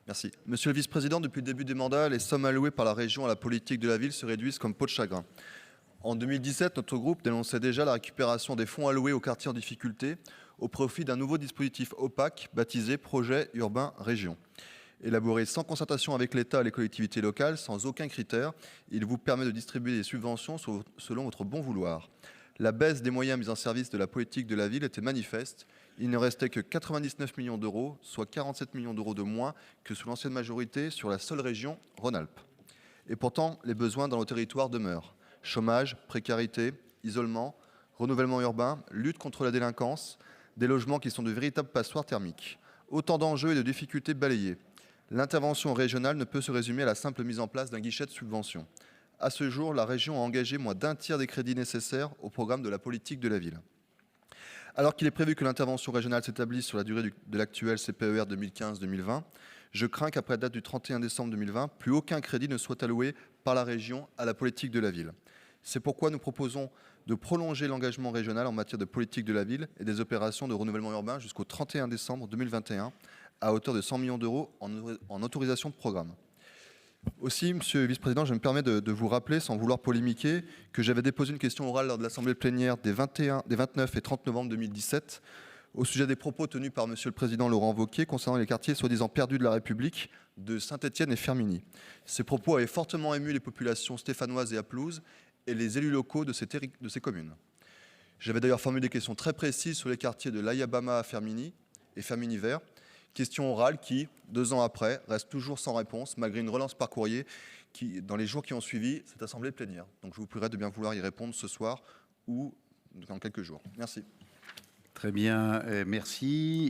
Merci. Monsieur le vice-président, depuis le début des mandats, les sommes allouées par la région à la politique de la ville se réduisent comme peau de chagrin. En 2017, notre groupe dénonçait déjà la récupération des fonds alloués aux quartiers en difficulté au profit d'un nouveau dispositif opaque baptisé Projet urbain région. Élaboré sans concertation avec l'État et les collectivités locales, sans aucun critère, il vous permet de distribuer des subventions selon votre bon vouloir. La baisse des moyens mis en service de la politique de la ville était manifeste. Il ne restait que 99 millions d'euros, soit 47 millions d'euros de moins que sous l'ancienne majorité sur la seule région Rhône-Alpes. Et pourtant, les besoins dans nos territoires demeurent. Chômage, précarité, isolement, renouvellement urbain, lutte contre la délinquance, des logements qui sont de véritables passoires thermiques. Autant d'enjeux et de difficultés balayés. L'intervention régionale ne peut se résumer à la simple mise en place d'un guichet de subvention. À ce jour, la région a engagé moins d'un tiers des crédits nécessaires au programme de la politique de la ville. Alors qu'il est prévu que l'intervention régionale s'établisse sur la durée de l'actuel CPER 2015-2020, je crains qu'après la date du 31 décembre 2020, plus aucun crédit ne soit alloué par la région à la politique de la ville. C'est pourquoi nous proposons de prolonger l'engagement régional en matière de politique de la ville et des opérations de renouvellement urbain jusqu'au 31 décembre 2021, à hauteur de 100 millions d'euros en autorisation de programme. Aussi, Monsieur le Vice-président, je me permets de vous rappeler, sans vouloir polémiquer, que j'avais déposé une question orale lors de l'Assemblée plénière des 29 et 30 novembre 2017 au sujet des propos tenus par Monsieur le Président Laurent Wauquiez concernant les quartiers soi-disant perdus de la République de Saint-Étienne et Firminy. Ces propos avaient fortement ému les populations stéphanoises et aplouses et les élus locaux de ces communes. J'avais d'ailleurs formulé des questions très précises sur les quartiers de l'Ayabama à Firminy et Firminy Vert, question orale qui, 2 ans après, reste toujours sans réponse, malgré une relance par courrier qui, dans les jours qui ont suivi cette assemblée plénière. Donc je vous prierai de bien vouloir y répondre ce soir ou dans quelques jours. Merci. Très bien, merci.